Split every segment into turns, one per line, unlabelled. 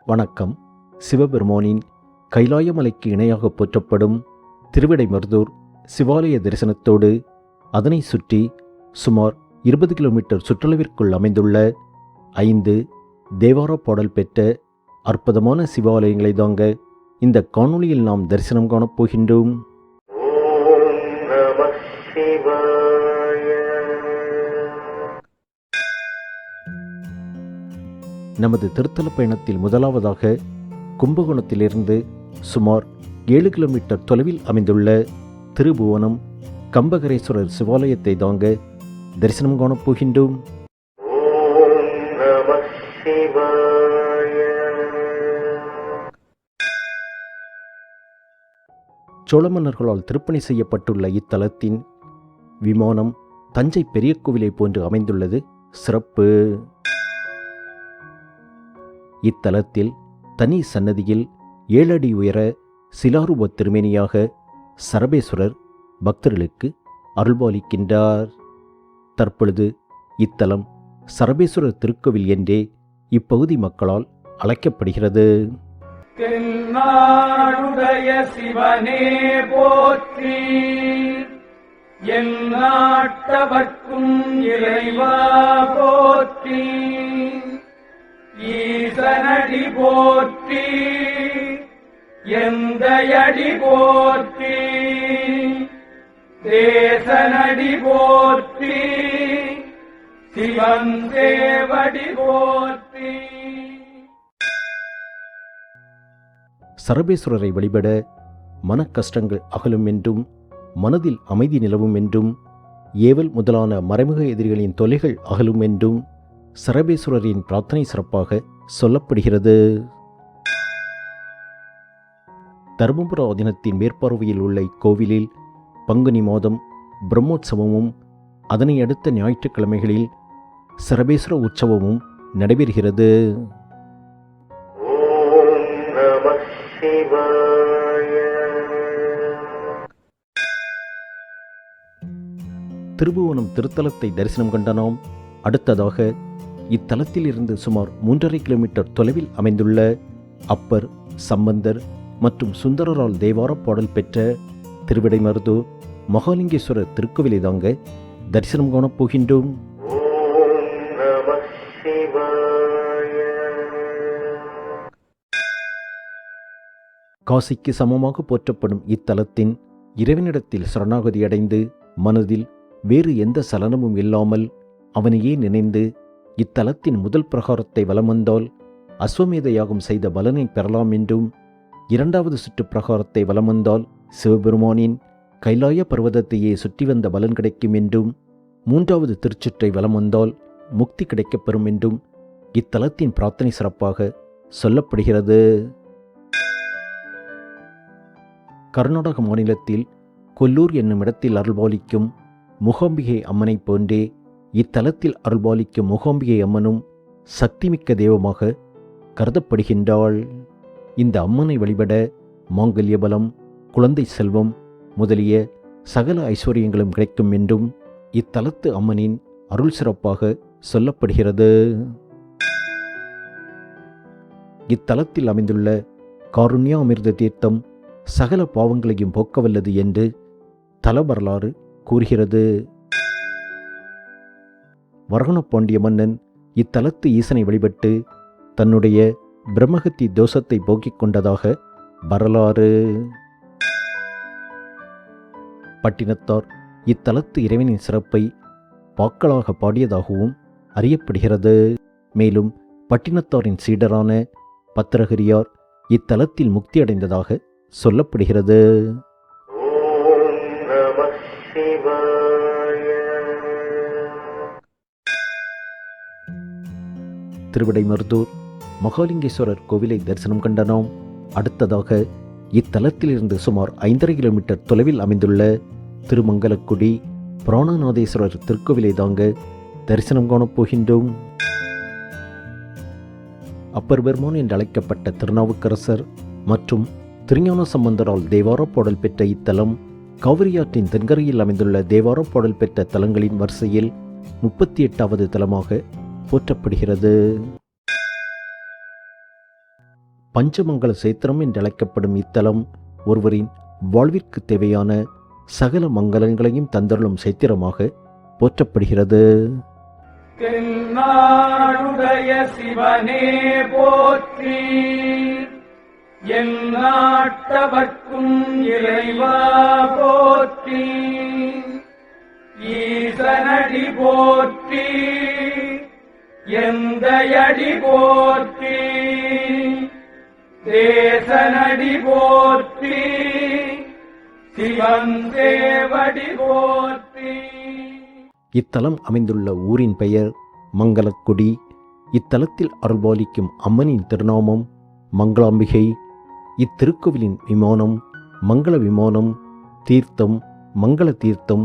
வணக்கம். சிவபெருமானின் கைலாயமலைக்கு இணையாக போற்றப்படும் திருவிடைமருதூர் சிவாலய தரிசனத்தோடு அதனை சுற்றி சுமார் 20 கிலோமீட்டர் சுற்றளவிற்குள் அமைந்துள்ள 5 தேவார பாடல் பெற்ற அற்புதமான சிவாலயங்களை தாங்க இந்த காணொளியில் நாம் தரிசனம் காணப் போகின்றோம். நமது திருத்தல பயணத்தில் முதலாவதாக கும்பகோணத்திலிருந்து சுமார் 7 கிலோமீட்டர் தொலைவில் அமைந்துள்ள திருபுவனம் கம்பகரேஸ்வரர் சிவாலயத்தை தாங்க தரிசனம் காணப் போகின்றோம். சோழ மன்னர்களால் திருப்பணி செய்யப்பட்டுள்ள இத்தலத்தின் விமானம் தஞ்சை பெரிய கோவிலை போன்று அமைந்துள்ளது சிறப்பு. இத்தலத்தில் தனி சன்னதியில் 7 அடி உயர சிலாரூப திருமேனியாக சரபேஸ்வரர் பக்தர்களுக்கு அருள்பாலிக்கின்றார். தற்பொழுது இத்தலம் சரபேஸ்வரர் திருக்கோவில் என்றே இப்பகுதி மக்களால் அழைக்கப்படுகிறது.
தென்னாடுடைய சிவனே போற்றி, என் நாட்டவர்க்கும் இறைவா போற்றி, ஈசனடி போற்றி, எந்தையடி போற்றி, தேசனடி போற்றி, சிவன் தேவடி போற்றி.
சரபேஸ்வரரை வழிபட மனக்கஷ்டங்கள் அகலும் என்றும் மனதில் அமைதி நிலவும் என்றும் ஏவல் முதலான மறைமுக எதிரிகளின் தொல்லைகள் அகலும் என்றும் சரபேஸ்வரரின் பிரார்த்தனை சிறப்பாக சொல்லப்படுகிறது. தருமபுர ஆதீனத்தின் மேற்பார்வையில் உள்ள இக்கோவிலில் பங்குனி மாதம் பிரம்மோற்சவமும் அதனை அடுத்த ஞாயிற்றுக்கிழமைகளில் சரபேஸ்வர உற்சவமும் நடைபெறுகிறது. திருபுவனம் திருத்தலத்தை தரிசனம் கண்ட நாம் அடுத்ததாக இத்தலத்தில் இருந்து சுமார் 3.5 கிலோமீட்டர் தொலைவில் அமைந்துள்ள அப்பர், சம்பந்தர் மற்றும் சுந்தரரால் தேவார பாடல் பெற்ற திருவிடைமருதூர் மகாலிங்கேஸ்வரர் திருக்கோவிலை தாங்க தரிசனம் காணப் போகின்றோம். காசிக்கு சமமாக போற்றப்படும் இத்தலத்தின் இறைவனிடத்தில் சரணாகதி அடைந்து மனதில் வேறு எந்த சலனமும் இல்லாமல் அவனையே நினைந்து இத்தலத்தின் முதல் பிரகாரத்தை வலம் வந்தால் அஸ்வமேத யாகம் செய்த பலனை பெறலாம் என்றும், 2வது சுற்று பிரகாரத்தை வலம் வந்தால் சிவபெருமானின் கைலாய பர்வதத்தையே சுற்றி வந்த பலன் கிடைக்கும் என்றும், 3வது திருச்சுற்றை வலம் வந்தால் முக்தி கிடைக்கப்பெறும் என்றும் இத்தலத்தின் பிரார்த்தனை சிறப்பாக சொல்லப்படுகிறது. கர்நாடக மாநிலத்தில் கொல்லூர் என்னும் இடத்தில் அருள்பாலிக்கும் மூகாம்பிகை அம்மனை போன்றே இத்தலத்தில் அருள்பாலிக்கும் மூகாம்பிகை அம்மனும் சக்திமிக்க தெய்வமாக கருதப்படுகின்றாள். இந்த அம்மனை வழிபட மாங்கல்ய பலம், குழந்தை செல்வம் முதலிய சகல ஐஸ்வர்யங்களும் கிடைக்கும் என்றும் இத்தலத்து அம்மனின் அருள் சிறப்பாக சொல்லப்படுகிறது. இத்தலத்தில் அமைந்துள்ள காருண்யா அமிர்த தீர்த்தம் சகல பாவங்களையும் போக்கவல்லது என்று தல வரலாறு கூறுகிறது. வரகுணபாண்டிய மன்னன் இத்தலத்து ஈசனை வழிபட்டு தன்னுடைய பிரம்மகத்தி தோஷத்தை போக்கிக் கொண்டதாக வரலாறு. பட்டினத்தார் இத்தலத்து இறைவனின் சிறப்பை பாக்களாக பாடியதாகவும் அறியப்படுகிறது. மேலும் பட்டினத்தாரின் சீடரான பத்திரகிரியார் இத்தலத்தில் முக்தி அடைந்ததாக சொல்லப்படுகிறது. திருவிடைமருதூர் மகாலிங்கேஸ்வரர் கோவிலை தரிசனம் கண்ட நாம் அடுத்ததாக இத்தலத்திலிருந்து சுமார் 5.5 கிலோமீட்டர் தொலைவில் அமைந்துள்ள திருமங்கலக்குடி பிராணநாதேஸ்வரர் திருக்கோவிலை தாங்க தரிசனம் காணப் போகின்றோம். அப்பர் பெருமான் என்று அழைக்கப்பட்ட திருநாவுக்கரசர் மற்றும் திருஞான சம்பந்தரால் தேவார பாடல் பெற்ற இத்தலம் காவிரியாற்றின் தென்கரையில் அமைந்துள்ள தேவார பாடல் பெற்ற தலங்களின் வரிசையில் 38வது தலமாக போற்றப்படுகிறது. பஞ்சமங்கல சேத்திரம் என்றழைக்கப்படும் இத்தலம் ஒருவரின் வாழ்விற்கு தேவையான சகல மங்களங்களையும் தந்தருளும் சேத்திரமாக போற்றப்படுகிறது.
தென்னாடுடைய சிவனே போற்றி, எந்நாட்டவர்க்கும் இறைவா போற்றி, ஈசனடி போற்றி, எந்தையடி போற்றி, தேசனடி போற்றி, சிவன் தேவடி போற்றி.
இத்தலம் அமைந்துள்ள ஊரின் பெயர் மங்களக்குடி. இத்தலத்தில் அருள்பாலிக்கும் அம்மனின் திருநாமம் மங்களாம்பிகை. இத்திருக்கோவிலின் விமானம் மங்கள விமானம், தீர்த்தம் மங்கள தீர்த்தம்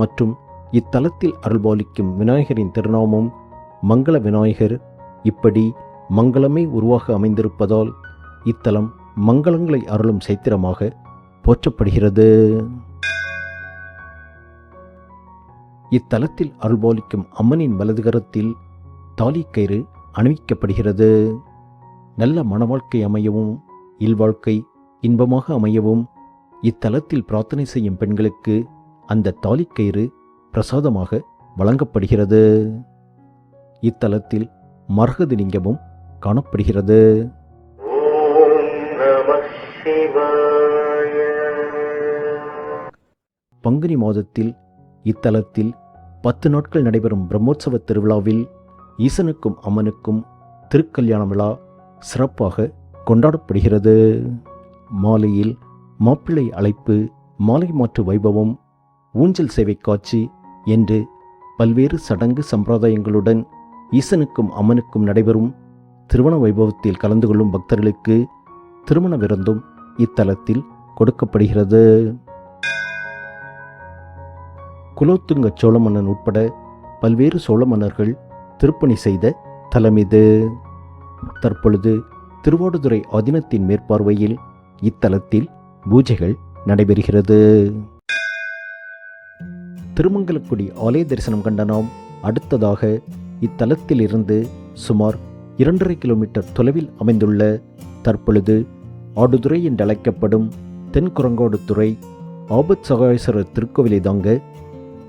மற்றும் இத்தலத்தில் அருள்பாலிக்கும் விநாயகரின் திருநாமம் மங்கள விநாயகர். இப்படி மங்களமே உருவாக அமைந்திருப்பதால் இத்தலம் மங்களங்களை அருளும் சைத்திரமாக போற்றப்படுகிறது. இத்தலத்தில் அருள்பாலிக்கும் அம்மனின் வலதுகரத்தில் தாலிக்கயிறு அணிவிக்கப்படுகிறது. நல்ல மனவாழ்க்கை அமையவும் இல்வாழ்க்கை இன்பமாக அமையவும் இத்தலத்தில் பிரார்த்தனை செய்யும் பெண்களுக்கு அந்த தாலிக்கயிறு பிரசாதமாக வழங்கப்படுகிறது. இத்தலத்தில் மரகத லிங்கமும் காணப்படுகிறது. பங்குனி மாதத்தில் இத்தலத்தில் 10 நாட்கள் நடைபெறும் பிரம்மோற்சவ திருவிழாவில் ஈசனுக்கும் அம்மனுக்கும் திருக்கல்யாண விழா சிறப்பாக கொண்டாடப்படுகிறது. மாலையில் மாப்பிள்ளை அழைப்பு, மாலை மாற்று வைபவம், ஊஞ்சல் சேவை காட்சி என்று பல்வேறு சடங்கு சம்பிரதாயங்களுடன் ஈசனுக்கும் அம்மனுக்கும் நடைபெறும் திருமண வைபவத்தில் கலந்து கொள்ளும் பக்தர்களுக்கு திருமண விருந்தும் இத்தலத்தில் கொடுக்கப்படுகிறது. குலோத்துங்க சோழ மன்னன் உட்பட பல்வேறு சோழ மன்னர்கள் திருப்பணி செய்த தலம் இது. தற்பொழுது திருவாடுதுறை ஆதீனத்தின் மேற்பார்வையில் இத்தலத்தில் பூஜைகள் நடைபெறுகிறது. திருமங்கலக்குடி ஆலய தரிசனம் கண்ட நாம் அடுத்ததாக இத்தலத்தில் இருந்து சுமார் 2.5 கிலோமீட்டர் தொலைவில் அமைந்துள்ள தற்பொழுது ஆடுதுறை என்றழைக்கப்படும் தென்குரங்கோடுதுறை ஆபத் சகாயேஸ்வரர் திருக்கோவிலை தாங்க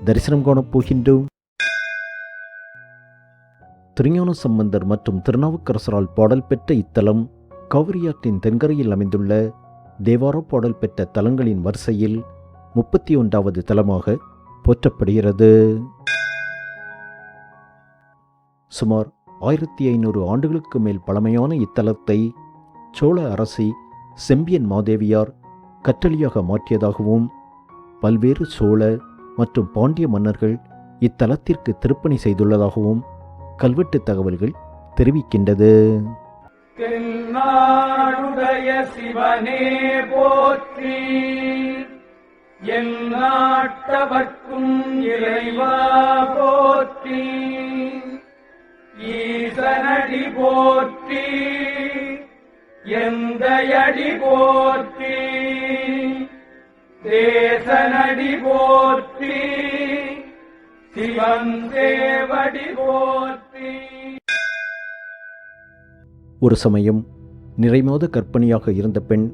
தரிசனம் காணப் போகின்றோம். திருஞான சம்பந்தர் மற்றும் திருநாவுக்கரசரால் பாடல் பெற்ற இத்தலம் காவிரியாற்றின் தென்கரையில் அமைந்துள்ள தேவார பாடல் பெற்ற தலங்களின் வரிசையில் 31வது தலமாக போற்றப்படுகிறது. சுமார் 1500 ஆண்டுகளுக்கு மேல் பழமையான இத்தலத்தை சோழ அரசி செம்பியன் மாதேவியார் கற்றளியாக மாற்றியதாகவும் பல்வேறு சோழ மற்றும் பாண்டிய மன்னர்கள் இத்தலத்திற்கு திருப்பணி செய்துள்ளதாகவும் கல்வெட்டு தகவல்கள் தெரிவிக்கின்றது.
தென்னாடுடைய சிவனே போற்றி, எந்நாட்டவர்க்கும் இறைவா போற்றி, ஈசனடி போற்றி, எந்தையடி போற்றி, தேசனடி போற்றி, சிவன் தேவடி போற்றி.
ஒரு சமயம் நிறைமாத கர்ப்பிணியாக இருந்த பெண்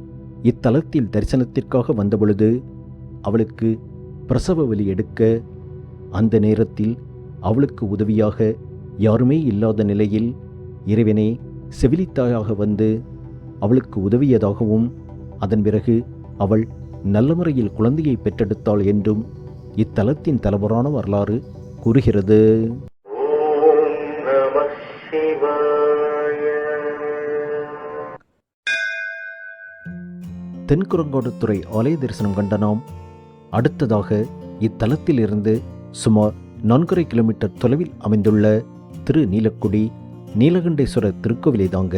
இத்தலத்தில் தரிசனத்திற்காக வந்தபொழுது அவளுக்கு பிரசவ வலி எடுக்க, அந்த நேரத்தில் அவளுக்கு உதவியாக யாருமே இல்லாத நிலையில் இறைவனே செவிலித்தாயாக வந்து அவளுக்கு உதவியதாகவும் அதன் பிறகு அவள் நல்ல முறையில் குழந்தையை பெற்றெடுத்தாள் என்றும் இத்தலத்தின் தலைவரான வரலாறு கூறுகிறது. தென்குரங்கோடுதுறை ஆலய தரிசனம் கண்ட நாம் அடுத்ததாக இத்தலத்தில் இருந்து சுமார் 4.5 கிலோமீட்டர் தொலைவில் அமைந்துள்ள திரு நீலக்குடி நீலகண்டேஸ்வரர் திருக்கோவிலை தாங்க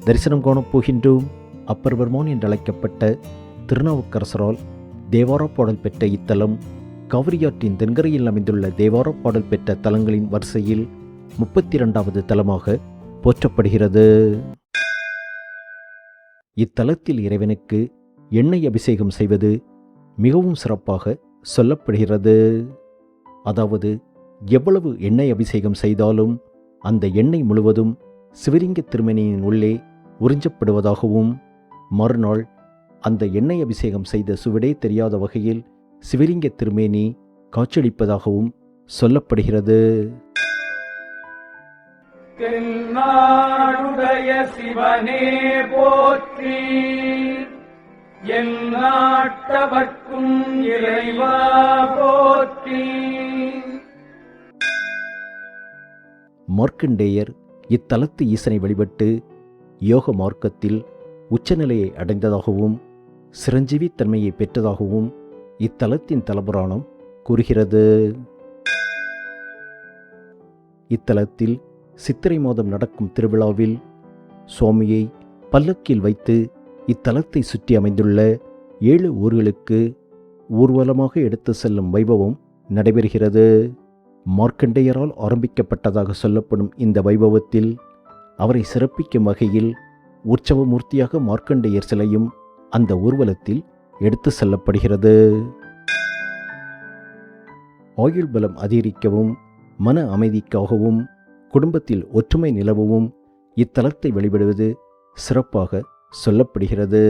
தரிசனம் காணப் போகின்றோம். அப்பர்வர்மான் என்றழைக்கப்பட்ட திருநாவுக்கரசரால் தேவார பாடல் பெற்ற இத்தலம் காவிரியாற்றின் தென்கரையில் அமைந்துள்ள தேவார பாடல் பெற்ற தலங்களின் வரிசையில் 32வது தலமாக போற்றப்படுகிறது. இத்தலத்தில் இறைவனுக்கு எண்ணெய் அபிஷேகம் செய்வது மிகவும் சிறப்பாக சொல்லப்படுகிறது. அதாவது எவ்வளவு எண்ணெய் அபிஷேகம் செய்தாலும் அந்த எண்ணெய் முழுவதும் சிவலிங்க திருமேனியின் உள்ளே உறிஞ்சப்படுவதாகவும் மறுநாள் அந்த எண்ணெய் அபிஷேகம் செய்த சுவடே தெரியாத வகையில் சிவலிங்க திருமேனி காட்சியளிப்பதாகவும் சொல்லப்படுகிறது.
தென்னாடுடைய சிவனே போற்றி, எந்நாட்டவர்க்கும் இறைவா போற்றி.
மார்க்கண்டேயர் இத்தலத்து ஈசனை வழிபட்டு யோக மார்க்கத்தில் உச்சநிலையை அடைந்ததாகவும் சிரஞ்சீவி தன்மையை பெற்றதாகவும் இத்தலத்தின் தலபுராணம் கூறுகிறது. இத்தலத்தில் சித்திரை மாதம் நடக்கும் திருவிழாவில் சுவாமியை பல்லக்கில் வைத்து இத்தலத்தை சுற்றி அமைந்துள்ள 7 ஊர்களுக்கு ஊர்வலமாக எடுத்து செல்லும் வைபவம் நடைபெறுகிறது. மார்க்கண்டேயரால் ஆரம்பிக்கப்பட்டதாக சொல்லப்படும் இந்த வைபவத்தில் அவரை சிறப்பிக்கும் வகையில் உற்சவமூர்த்தியாக மார்க்கண்டேயர் சிலையும் அந்த ஊர்வலத்தில் எடுத்து செல்லப்படுகிறது. ஆயுள் பலம் அதிகரிக்கவும் மன அமைதிக்காகவும் குடும்பத்தில் ஒற்றுமை நிலவவும் இத்தலத்தை வழிபடுவது சிறப்பாக சொல்லப்படுகிறது.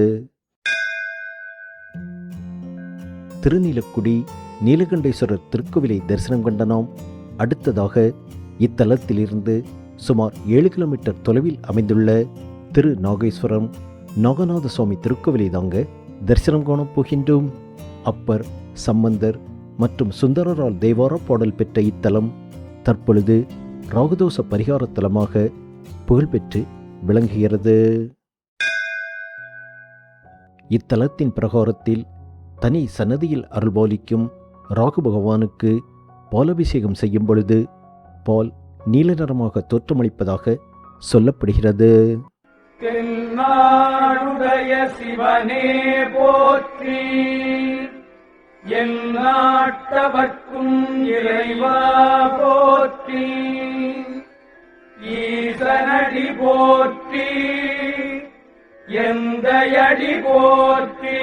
திருநீலக்குடி நீலகண்டேஸ்வரர் திருக்கோவிலை தரிசனம் கண்ட நாம் அடுத்ததாக இத்தலத்திலிருந்து சுமார் 7 கிலோமீட்டர் தொலைவில் அமைந்துள்ள திரு நாகேஸ்வரம் நாகநாத சுவாமி திருக்கோவிலை தாங்க தரிசனம் காணப் போகின்றோம். அப்பர், சம்பந்தர் மற்றும் சுந்தரரால் தேவார பாடல் பெற்ற இத்தலம் தற்பொழுது ராகுதோஷ பரிகார தலமாக புகழ்பெற்று விளங்குகிறது. இத்தலத்தின் பிரகாரத்தில் தனி சன்னதியில் அருள்பாலிக்கும் ராகு பகவானுக்கு பாலபிஷேகம் செய்யும் பொழுது பால் நீல நிறமாக தோற்றமளிப்பதாக சொல்லப்படுகிறது.
தென்னாடுடைய சிவனே போற்றி, எந்நாட்டவர்க்கும் இறைவா போற்றி. ஈசனடி போற்றி, எந்தையடி போற்றி.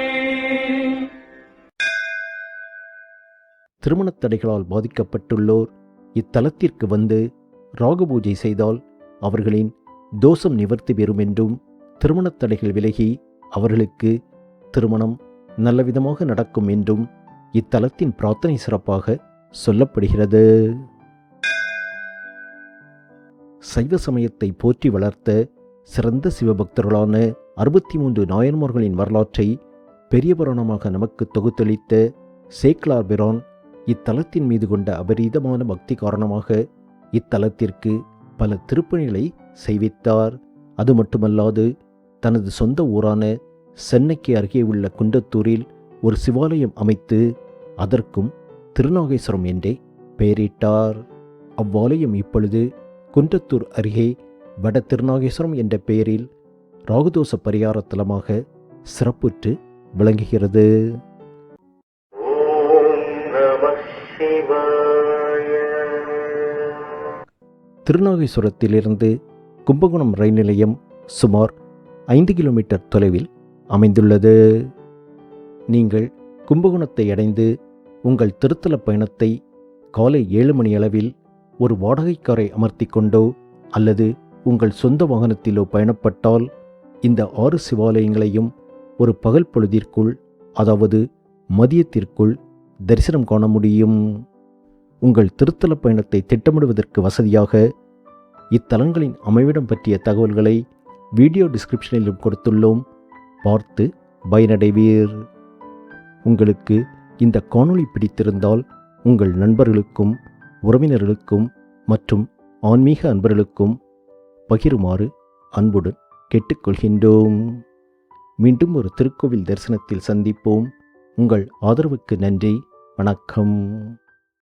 திருமணத் தடைகளால் பாதிக்கப்பட்டுள்ளோர் இத்தலத்திற்கு வந்து ராகு பூஜை செய்தால் அவர்களின் தோஷம் நிவர்த்தி பெறும் என்றும் திருமணத் தடைகள் விலகி அவர்களுக்கு திருமணம் நல்லவிதமாக நடக்கும் என்றும் இத்தலத்தின் பிரார்த்தனை சிறப்பாக சொல்லப்படுகிறது. சைவ சமயத்தை போற்றி வளர்த்த சிறந்த சிவபக்தர்களான 63 நாயன்மார்களின் வரலாற்றை பெரிய புராணமாக நமக்கு தொகுத்தளித்த சேக்கிழார் பிரான் இத்தலத்தின் மீது கொண்ட அபரீதமான பக்தி காரணமாக இத்தலத்திற்கு பல திருப்பணிகளை செய்வித்தார். அது மட்டுமல்லாது தனது சொந்த ஊரான சென்னைக்கு அருகே உள்ள குன்றத்தூரில் ஒரு சிவாலயம் அமைத்து அதற்கும் திருநாகேஸ்வரம் என்றே பெயரிட்டார். அவ்வாலயம் இப்பொழுது குன்றத்தூர் அருகே வட திருநாகேஸ்வரம் என்ற பெயரில் ராகுதோஷ பரிகார தலமாக சிறப்புற்று விளங்குகிறது. திருநாகேஸ்வரத்திலிருந்து கும்பகோணம் ரயில் நிலையம் சுமார் 5 கிலோமீட்டர் தொலைவில் அமைந்துள்ளது. நீங்கள் கும்பகோணத்தை அடைந்து உங்கள் திருத்தல பயணத்தை காலை 7 மணி அளவில் ஒரு வாடகை காரை அமர்த்தி கொண்டோ அல்லது உங்கள் சொந்த வாகனத்திலோ பயணப்பட்டால் இந்த 6 சிவாலயங்களையும் ஒரு பகல் பொழுதிற்குள், அதாவது மதியத்திற்குள் தரிசனம் காண முடியும். உங்கள் திருத்தல பயணத்தை திட்டமிடுவதற்கு வசதியாக இத்தலங்களின் அமைவிடம் பற்றிய தகவல்களை வீடியோ டிஸ்கிரிப்ஷனிலும் கொடுத்துள்ளோம். பார்த்து பயனடைவீர். உங்களுக்கு இந்த காணொளி பிடித்திருந்தால் உங்கள் நண்பர்களுக்கும் உறவினர்களுக்கும் மற்றும் ஆன்மீக அன்பர்களுக்கும் பகிருமாறு அன்புடன் கேட்டுக்கொள்கின்றோம். மீண்டும் ஒரு திருக்கோவில் தரிசனத்தில் சந்திப்போம். உங்கள் ஆதரவுக்கு நன்றி. வணக்கம்.